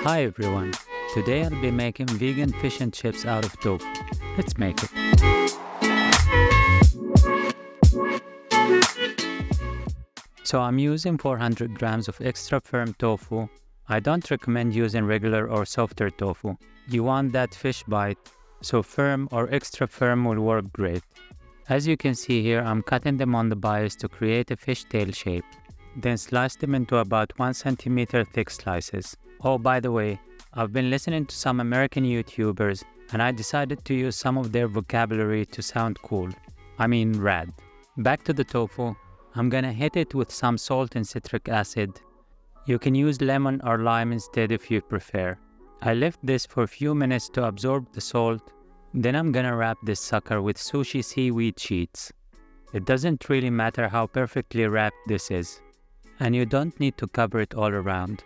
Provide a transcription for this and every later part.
Hi everyone, today I'll be making vegan fish and chips out of tofu. Let's make it. So I'm using 400 grams of extra firm tofu. I don't recommend using regular or softer tofu. You want that fish bite, so firm or extra firm will work great. As you can see here, I'm cutting them on the bias to create a fishtail shape. Then slice them into about 1 centimeter thick slices. Oh, by the way, I've been listening to some American YouTubers and I decided to use some of their vocabulary to sound cool. I mean rad. Back to the tofu. I'm gonna hit it with some salt and citric acid. You can use lemon or lime instead if you prefer. I left this for a few minutes to absorb the salt. Then I'm gonna wrap this sucker with sushi seaweed sheets. It doesn't really matter how perfectly wrapped this is. And you don't need to cover it all around.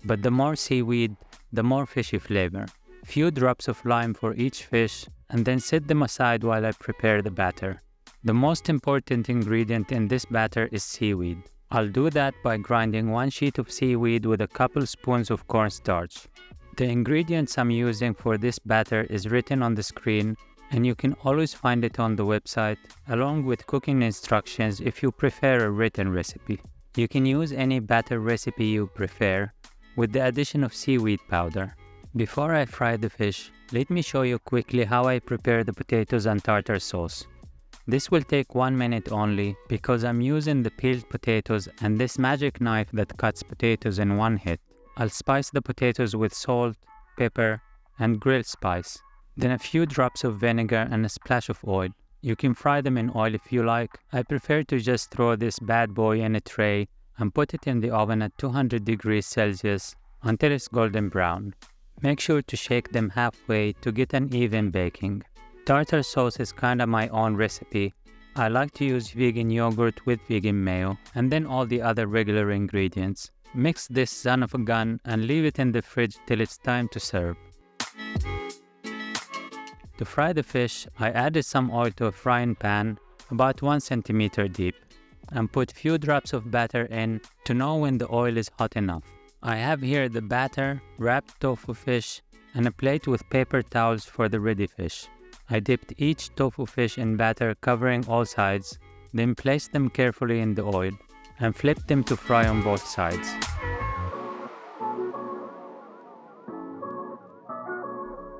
But the more seaweed, the more fishy flavor. Few drops of lime for each fish, and then set them aside while I prepare the batter. The most important ingredient in this batter is seaweed. I'll do that by grinding 1 sheet of seaweed with a couple spoons of cornstarch. The ingredients I'm using for this batter is written on the screen, and you can always find it on the website, along with cooking instructions if you prefer a written recipe. You can use any batter recipe you prefer, with the addition of seaweed powder. Before I fry the fish, let me show you quickly how I prepare the potatoes and tartar sauce. This will take 1 minute only because I'm using the peeled potatoes and this magic knife that cuts potatoes in one hit. I'll spice the potatoes with salt, pepper, and grill spice. Then a few drops of vinegar and a splash of oil. You can fry them in oil if you like. I prefer to just throw this bad boy in a tray and put it in the oven at 200 degrees Celsius until it's golden brown. Make sure to shake them halfway to get an even baking. Tartar sauce is kinda my own recipe. I like to use vegan yogurt with vegan mayo and then all the other regular ingredients. Mix this son of a gun and leave it in the fridge till it's time to serve. To fry the fish, I added some oil to a frying pan about 1 centimeter deep and put few drops of batter in to know when the oil is hot enough. I have here the batter, wrapped tofu fish, and a plate with paper towels for the ready fish. I dipped each tofu fish in batter covering all sides, then placed them carefully in the oil and flipped them to fry on both sides.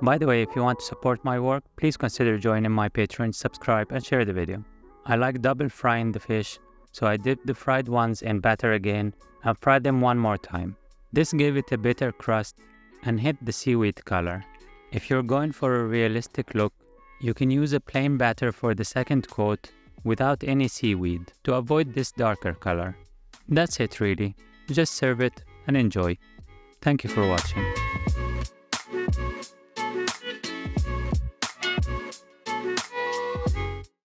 By the way, if you want to support my work, please consider joining my Patreon, subscribe, and share the video. I like double frying the fish, so I dipped the fried ones in batter again and fried them one more time. This gave it a bitter crust and hit the seaweed color. If you're going for a realistic look, you can use a plain batter for the second coat without any seaweed to avoid this darker color. That's it really. Just serve it and enjoy. Thank you for watching.